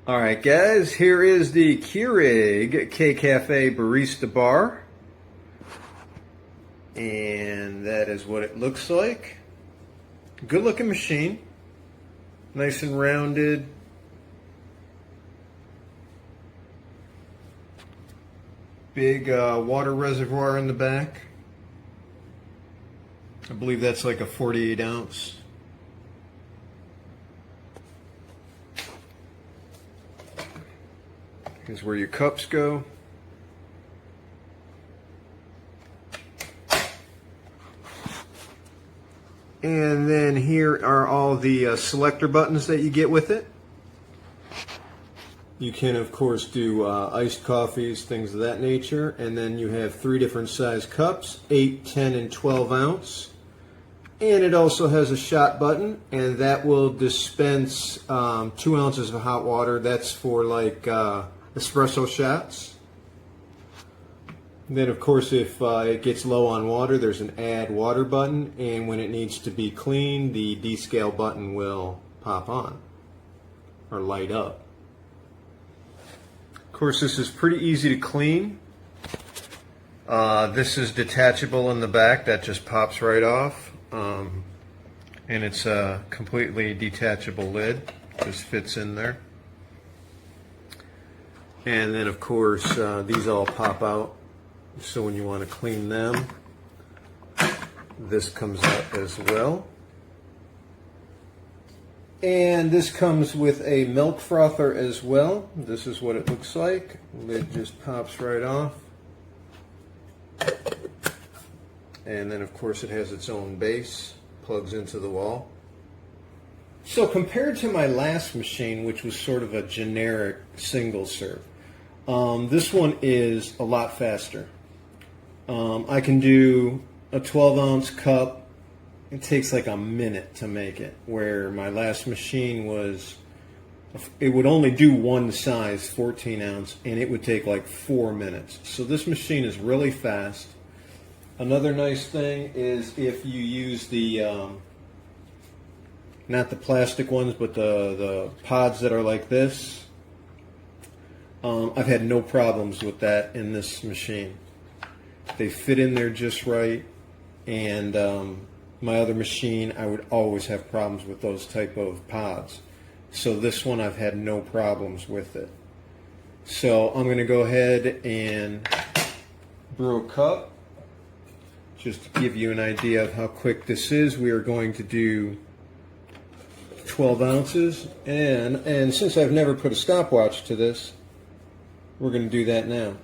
Alright guys, here is the Keurig K-Café Barista bar. And that is what it looks like. Good looking machine. Nice and rounded. Big water reservoir in the back. I believe that's like a 48 ounce. Here's where your cups go. And then here are all the selector buttons that you get with it. You can of course do iced coffees, things of that nature. And then you have 3 different size cups, 8, 10, and 12 ounce. And it also has a shot button, and that will dispense 2 ounces of hot water. That's for like espresso shots. And then of course if it gets low on water, there's an add water button, and when it needs to be cleaned, the descale button will pop on or light up. Of course, this is pretty easy to clean. This is detachable in the back, that just pops right off, and it's a completely detachable lid, just fits in there. And then of course these all pop out, so when you want to clean them, this comes out as well. And this comes with a milk frother as well. This is what it looks like. Lid just pops right off. And then of course it has its own base, plugs into the wall. So compared to my last machine, which was sort of a generic single serve, this one is a lot faster. I can do a 12 ounce cup. It takes like a minute to make it, where my last machine was, it would only do one size, 14 ounce, and it would take like 4 minutes. So this machine is really fast. Another nice thing is if you use the, not the plastic ones, but the pods that are like this, I've had no problems with that in this machine. They fit in there just right, and my other machine, I would always have problems with those type of pods. So this one, I've had no problems with it. So I'm going to go ahead and brew a cup. Just to give you an idea of how quick this is, we are going to do 12 ounces. And since I've never put a stopwatch to this, we're going to do that now.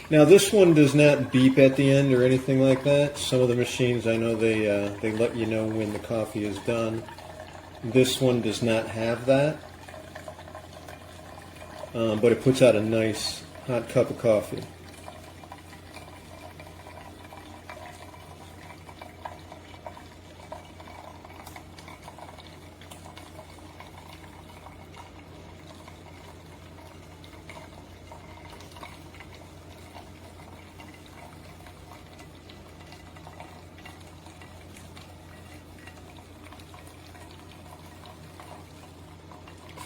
Now this one does not beep at the end or anything like that. Some of the machines, I know they let you know when the coffee is done. This one does not have that, but it puts out a nice hot cup of coffee.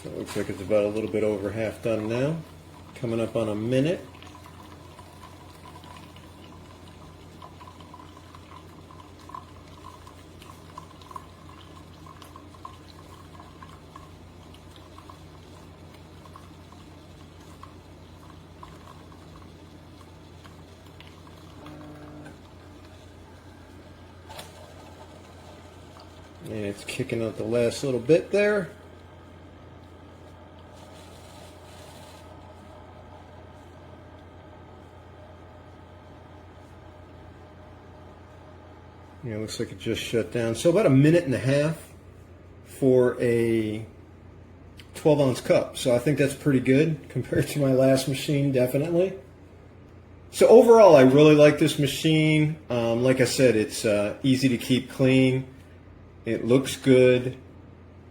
So it looks like it's about a little bit over half done now. Coming up on a minute. And it's kicking out the last little bit there. Yeah, looks like it just shut down. So about a minute and a half for a 12 ounce cup. So I think that's pretty good compared to my last machine, definitely. So overall, I really like this machine. Like I said, it's easy to keep clean. It looks good.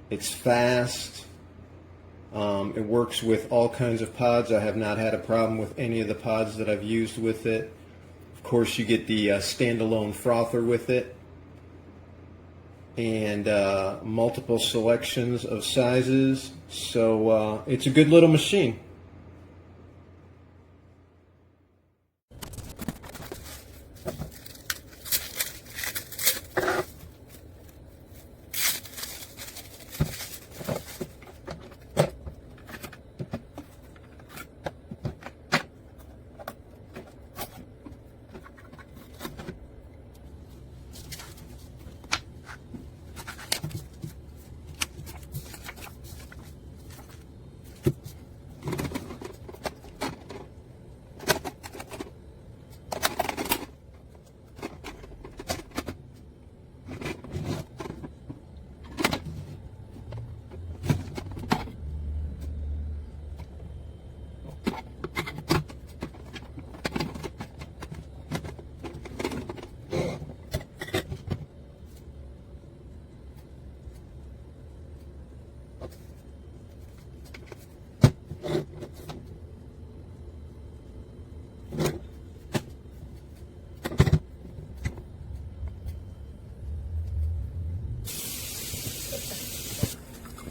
It's fast. It works with all kinds of pods. I have not had a problem with any of the pods that I've used with it. Of course, you get the standalone frother with it, and multiple selections of sizes. So it's a good little machine.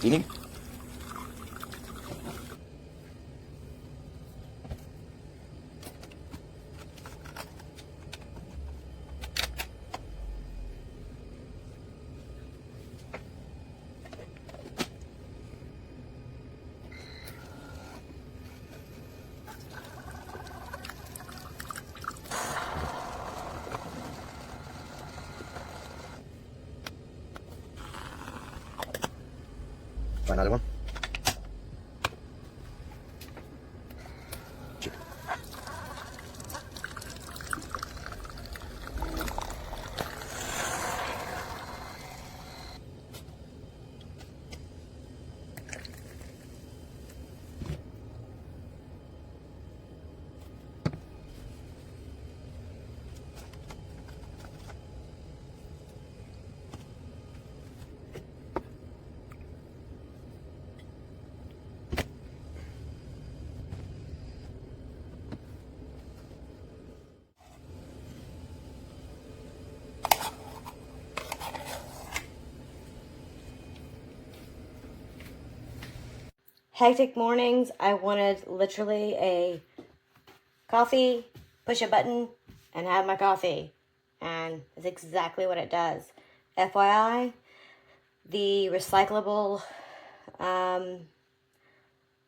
Eating? Try another one. Hectic mornings, I wanted literally a coffee, push a button, and have my coffee. And it's exactly what it does. FYI, the recyclable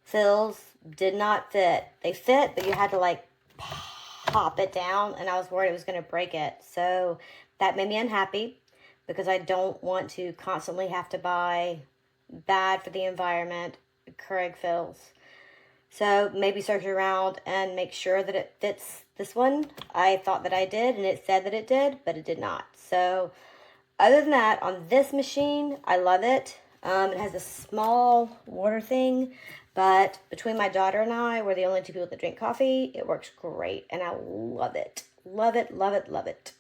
fills did not fit. They fit, but you had to like pop it down, and I was worried it was going to break it. So that made me unhappy because I don't want to constantly have to buy bad for the environment Keurig fills. So maybe search around and make sure that it fits this one. I thought that I did, and it said that it did, but it did not. So other than that, on this machine, I love it. It has a small water thing, but between my daughter and I, we're the only two people that drink coffee. It works great, and I love it. Love it, love it, love it.